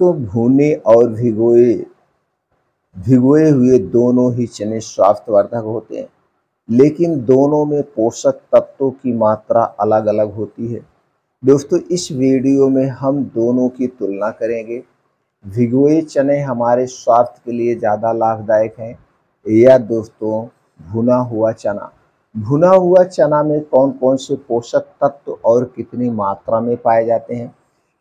दोस्तों भुने और भिगोए भिगोए हुए दोनों ही चने स्वास्थ्यवर्धक होते हैं, लेकिन दोनों में पोषक तत्वों की मात्रा अलग-अलग होती है। दोस्तों इस वीडियो में हम दोनों की तुलना करेंगे। भिगोए चने हमारे स्वास्थ्य के लिए ज़्यादा लाभदायक हैं या दोस्तों भुना हुआ चना। भुना हुआ चना में कौन-कौन से पोषक तत्व और कितनी मात्रा में पाए जाते हैं।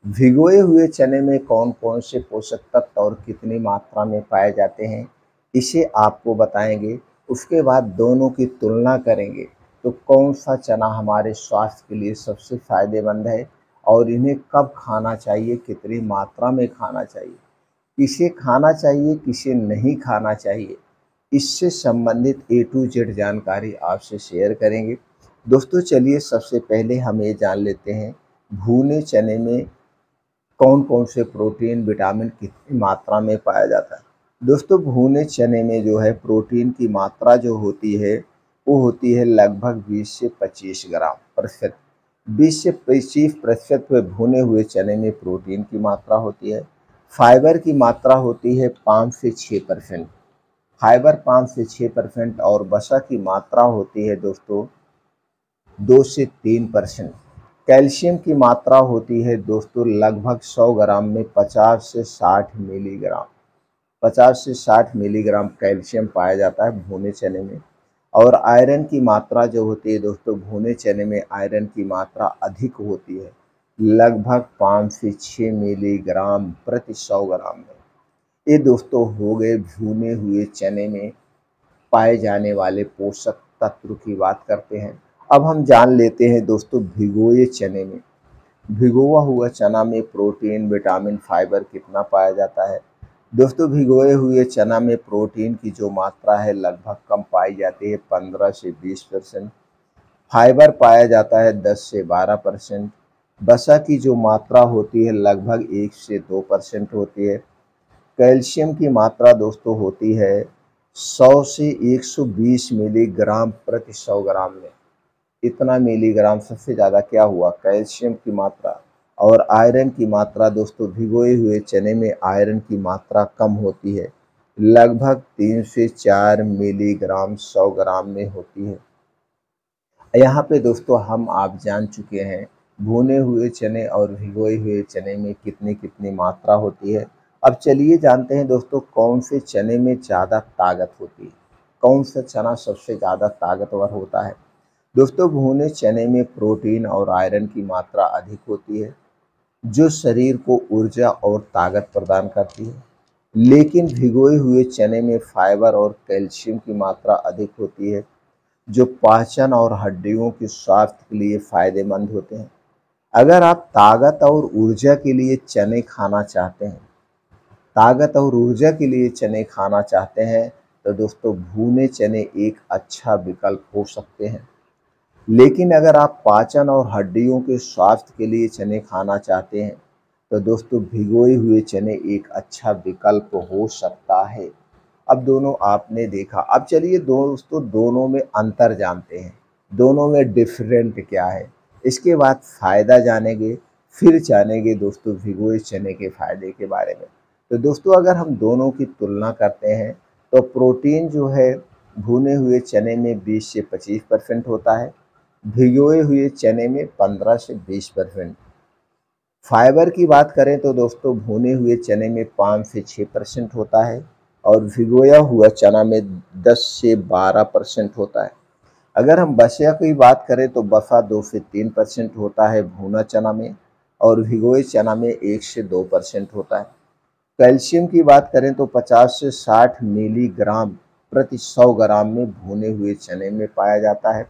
भिगोए हुए चने में कौन-कौन से पोषक तत्व और कितनी मात्रा में पाए जाते हैं, इसे आपको बताएंगे। उसके बाद दोनों की तुलना करेंगे तो कौन सा चना हमारे स्वास्थ्य के लिए सबसे फ़ायदेमंद है और इन्हें कब खाना चाहिए, कितनी मात्रा में खाना चाहिए, किसे खाना चाहिए, किसे नहीं खाना चाहिए, इससे संबंधित A to Z जानकारी आपसे शेयर करेंगे। दोस्तों चलिए सबसे पहले हम ये जान लेते हैं भुने चने में कौन-कौन से प्रोटीन, विटामिन कितनी मात्रा में पाया जाता है। दोस्तों भुने चने में जो है प्रोटीन की मात्रा जो होती है वो होती है लगभग 20 से 25 ग्राम प्रतिशत। 20 से 25% पे भुने हुए चने में प्रोटीन की मात्रा होती है। फाइबर की मात्रा होती है 5 से 6%। फाइबर 5 से 6% और वसा की मात्रा होती है दोस्तों 2 से 3%। कैल्शियम की मात्रा होती है दोस्तों लगभग 100 ग्राम में 50 से 60 मिलीग्राम। 50 से 60 मिलीग्राम कैल्शियम पाया जाता है भुने चने में। और आयरन की मात्रा जो होती है दोस्तों भुने चने में आयरन की मात्रा अधिक होती है, लगभग 5 से 6 मिलीग्राम प्रति 100 ग्राम में। ये दोस्तों हो गए भुने हुए चने में पाए जाने वाले पोषक तत्व की बात करते हैं। अब हम जान लेते हैं दोस्तों भिगोए चने में, भिगोआ हुआ चना में प्रोटीन, विटामिन, फाइबर कितना पाया जाता है। दोस्तों भिगोए हुए चना में प्रोटीन की जो मात्रा है लगभग कम पाई जाती है 15 से 20%। फाइबर पाया जाता है 10 से 12%। वसा की जो मात्रा होती है लगभग 1 से 2% होती है। कैल्शियम की मात्रा दोस्तों होती है 100 से 120 मिलीग्राम प्रति 100 ग्राम में। इतना मिलीग्राम सबसे ज़्यादा क्या हुआ, कैल्शियम की मात्रा। और आयरन की मात्रा दोस्तों भिगोए हुए चने में आयरन की मात्रा कम होती है, लगभग 3 से 4 मिलीग्राम 100 ग्राम में होती है। यहाँ पे दोस्तों हम आप जान चुके हैं भुने हुए चने और भिगोए हुए चने में कितनी कितनी मात्रा होती है। अब चलिए जानते हैं दोस्तों कौन से चने में ज़्यादा ताकत होती है, कौन सा चना सबसे ज़्यादा ताकतवर होता है। दोस्तों भुने चने में प्रोटीन और आयरन की मात्रा अधिक होती है, जो शरीर को ऊर्जा और ताकत प्रदान करती है। लेकिन भिगोए हुए चने में फाइबर और कैल्शियम की मात्रा अधिक होती है, जो पाचन और हड्डियों के स्वास्थ्य के लिए फायदेमंद होते हैं। अगर आप ताकत और ऊर्जा के लिए चने खाना चाहते हैं, ताकत और ऊर्जा के लिए चने खाना चाहते हैं तो दोस्तों भुने चने एक अच्छा विकल्प हो सकते हैं। लेकिन अगर आप पाचन और हड्डियों के स्वास्थ्य के लिए चने खाना चाहते हैं तो दोस्तों भिगोए हुए चने एक अच्छा विकल्प हो सकता है। अब दोनों आपने देखा, अब चलिए दोस्तों दोनों में अंतर जानते हैं, दोनों में डिफरेंट क्या है। इसके बाद फ़ायदा जानेंगे, फिर जानेंगे दोस्तों भिगोए चने के फ़ायदे के बारे में। तो दोस्तों अगर हम दोनों की तुलना करते हैं तो प्रोटीन जो है भुने हुए चने में 20 से 25% होता है, भिगोए हुए चने में 15 से 20%। फाइबर की बात करें तो दोस्तों भुने हुए चने में 5 से 6% होता है और भिगोया हुआ चना में 10 से 12% होता है। अगर हम वसा की बात करें तो वसा 2 से 3% होता है भुना चना में और भिगोए चना में 1 से 2% होता है। कैल्शियम की बात करें तो 50 से 60 मिलीग्राम प्रति 100 ग्राम में भुने हुए चने में पाया जाता है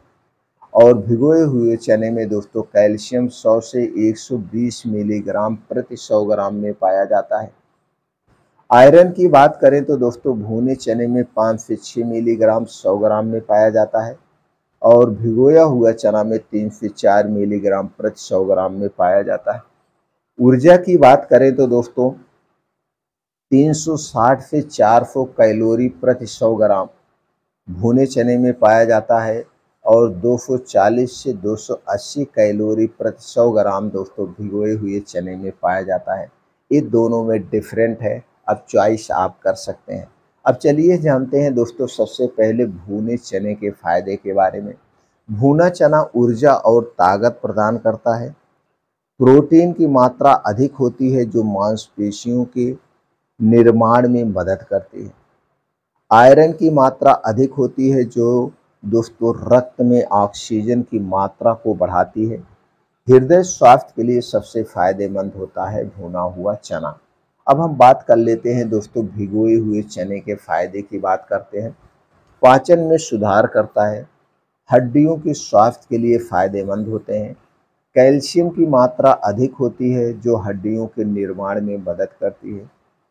और भिगोए हुए चने में दोस्तों कैल्शियम 100 से 120 मिलीग्राम प्रति 100 ग्राम में पाया जाता है। आयरन की बात करें तो दोस्तों भुने चने में 5 से 6 मिलीग्राम 100 ग्राम में पाया जाता है और भिगोया हुआ चना में 3 से 4 मिलीग्राम प्रति 100 ग्राम में पाया जाता है। ऊर्जा की बात करें तो दोस्तों 360 से 400 कैलोरी प्रति 100 ग्राम भुने चने में पाया जाता है और 240 से 280 कैलोरी प्रति 100 ग्राम दोस्तों भिगोए हुए चने में पाया जाता है। ये दोनों में डिफरेंट है। अब चॉइस आप कर सकते हैं। अब चलिए जानते हैं दोस्तों सबसे पहले भुने चने के फ़ायदे के बारे में। भुना चना ऊर्जा और ताकत प्रदान करता है। प्रोटीन की मात्रा अधिक होती है जो मांसपेशियों के निर्माण में मदद करती है। आयरन की मात्रा अधिक होती है जो दोस्तों रक्त में ऑक्सीजन की मात्रा को बढ़ाती है। हृदय स्वास्थ्य के लिए सबसे फायदेमंद होता है भुना हुआ चना। अब हम बात कर लेते हैं दोस्तों भिगोए हुए चने के फायदे की बात करते हैं। पाचन में सुधार करता है। हड्डियों के स्वास्थ्य के लिए फायदेमंद होते हैं। कैल्शियम की मात्रा अधिक होती है जो हड्डियों के निर्माण में मदद करती है।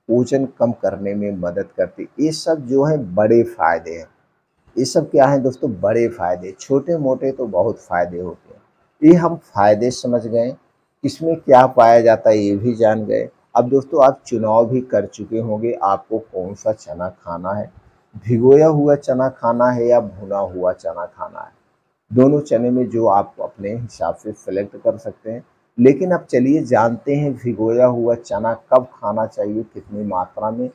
वजन कम करने में मदद करती है। ये सब जो है बड़े फायदे हैं। ये सब क्या है दोस्तों बड़े फायदे, छोटे मोटे तो बहुत फायदे होते हैं। ये हम फायदे समझ गए, इसमें क्या पाया जाता है ये भी जान गए। अब दोस्तों आप चुनाव भी कर चुके होंगे आपको कौन सा चना खाना है, भिगोया हुआ चना खाना है या भुना हुआ चना खाना है। दोनों चने में जो आप अपने हिसाब से सेलेक्ट कर सकते हैं। लेकिन अब चलिए जानते हैं भिगोया हुआ चना कब खाना चाहिए, कितनी मात्रा में।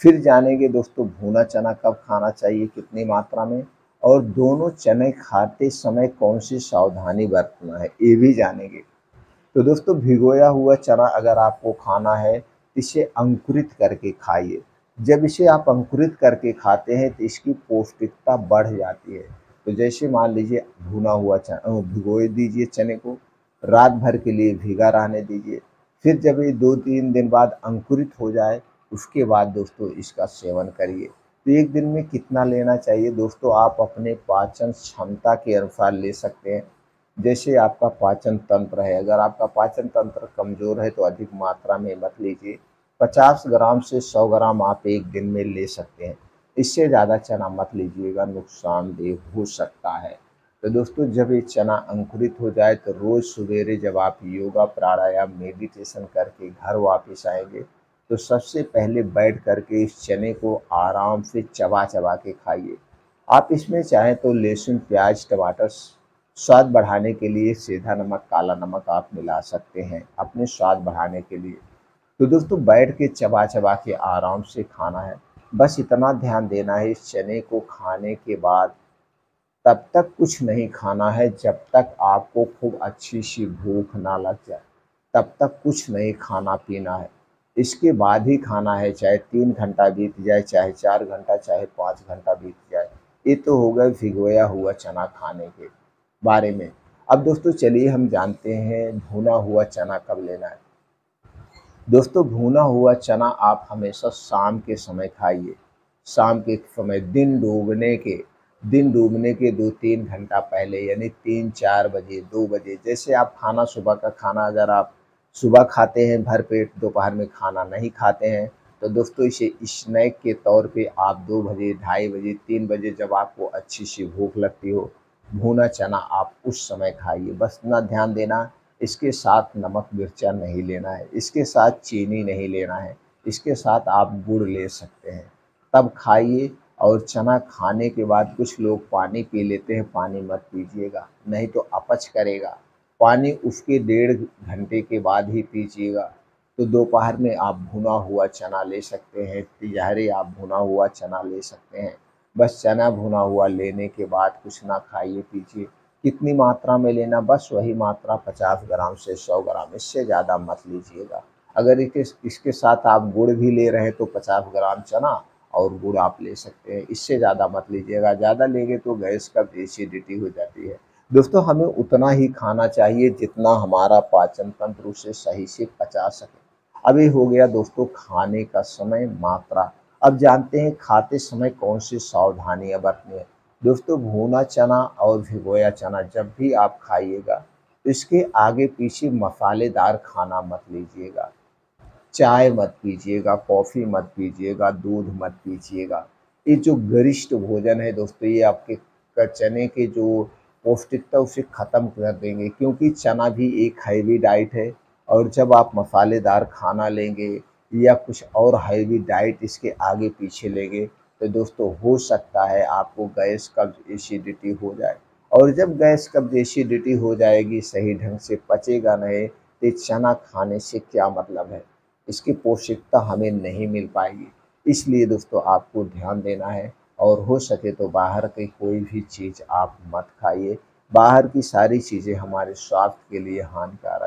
फिर जानेंगे दोस्तों भुना चना कब खाना चाहिए, कितनी मात्रा में। और दोनों चने खाते समय कौन सी सावधानी बरतना है ये भी जानेंगे। तो दोस्तों भिगोया हुआ चना अगर आपको खाना है इसे अंकुरित करके खाइए। जब इसे आप अंकुरित करके खाते हैं तो इसकी पौष्टिकता बढ़ जाती है। तो जैसे मान लीजिए भुना हुआ चना भिगोए दीजिए, चने को रात भर के लिए भीगा रहने दीजिए। फिर जब ये 2-3 दिन बाद अंकुरित हो जाए उसके बाद दोस्तों इसका सेवन करिए। तो एक दिन में कितना लेना चाहिए दोस्तों आप अपने पाचन क्षमता के अनुसार ले सकते हैं। जैसे आपका पाचन तंत्र है, अगर आपका पाचन तंत्र कमज़ोर है तो अधिक मात्रा में मत लीजिए। 50 ग्राम से 100 ग्राम आप एक दिन में ले सकते हैं। इससे ज़्यादा चना मत लीजिएगा, नुकसानदेह हो सकता है। तो दोस्तों जब ये चना अंकुरित हो जाए तो रोज़ सवेरे जब आप योगा प्राणायाम मेडिटेशन करके घर वापस आएंगे तो सबसे पहले बैठ करके इस चने को आराम से चबा चबा के खाइए। आप इसमें चाहें तो लहसुन प्याज टमाटर स्वाद बढ़ाने के लिए सेंधा नमक काला नमक आप मिला सकते हैं अपने स्वाद बढ़ाने के लिए। तो दोस्तों बैठ के चबा चबा के आराम से खाना है। बस इतना ध्यान देना है इस चने को खाने के बाद तब तक कुछ नहीं खाना है जब तक आपको खूब अच्छी सी भूख ना लग जाए, तब तक कुछ नहीं खाना पीना है। इसके बाद ही खाना है, चाहे 3 घंटा बीत जाए, चाहे 4 घंटा, चाहे 5 घंटा बीत जाए। ये तो हो गए भिगोया हुआ चना खाने के बारे में। अब दोस्तों चलिए हम जानते हैं भुना हुआ चना कब लेना है। दोस्तों भुना हुआ चना आप हमेशा शाम के समय खाइए। शाम के समय दिन डूबने के 2-3 घंटा पहले यानी 3-4 बजे 2 बजे। जैसे आप खाना सुबह का खाना अगर आप सुबह खाते हैं भर पेट, दोपहर में खाना नहीं खाते हैं तो दोस्तों इसे स्नैक के तौर पे आप 2 बजे 2:30 बजे 3 बजे जब आपको अच्छी सी भूख लगती हो भुना चना आप उस समय खाइए। बस इतना ध्यान देना इसके साथ नमक मिर्चा नहीं लेना है, इसके साथ चीनी नहीं लेना है, इसके साथ आप गुड़ ले सकते हैं। तब खाइए। और चना खाने के बाद कुछ लोग पानी पी लेते हैं, पानी मत पीजिएगा नहीं तो अपच करेगा। पानी उसके 1.5 घंटे के बाद ही पीजिएगा। तो दोपहर में आप भुना हुआ चना ले सकते हैं, तिजहरी आप भुना हुआ चना ले सकते हैं। बस चना भुना हुआ लेने के बाद कुछ ना खाइए पीजिए। कितनी मात्रा में लेना, बस वही मात्रा 50 ग्राम से 100 ग्राम, इससे ज़्यादा मत लीजिएगा। अगर इसके साथ आप गुड़ भी ले रहे हैं तो 50 ग्राम चना और गुड़ आप ले सकते हैं, इससे ज़्यादा मत लीजिएगा। ज़्यादा लेंगे तो गैस का एसिडिटी हो जाती है। दोस्तों हमें उतना ही खाना चाहिए जितना हमारा पाचन तंत्र उसे सही से पचा सके। अभी हो गया दोस्तों खाने का समय, मात्रा। अब जानते हैं खाते समय कौन सी सावधानियां बरतनी है। दोस्तों भुना चना और भिगोया चना जब भी आप खाइएगा तो इसके आगे पीछे मसालेदार खाना मत लीजिएगा। चाय मत पीजिएगा, कॉफ़ी मत पीजिएगा, दूध मत पीजिएगा। ये जो गरिष्ठ भोजन है दोस्तों ये आपके चने के जो पौष्टिकता उसे ख़त्म कर देंगे क्योंकि चना भी एक हैवी डाइट है। और जब आप मसालेदार खाना लेंगे या कुछ और हैवी डाइट इसके आगे पीछे लेंगे तो दोस्तों हो सकता है आपको गैस कब्ज एसिडिटी हो जाए। और जब गैस कब्ज एसिडिटी हो जाएगी, सही ढंग से पचेगा नहीं तो चना खाने से क्या मतलब है। इसकी पौष्टिकता हमें नहीं मिल पाएगी। इसलिए दोस्तों आपको ध्यान देना है और हो सके तो बाहर की कोई भी चीज़ आप मत खाइए। बाहर की सारी चीज़ें हमारे स्वास्थ्य के लिए हानिकारक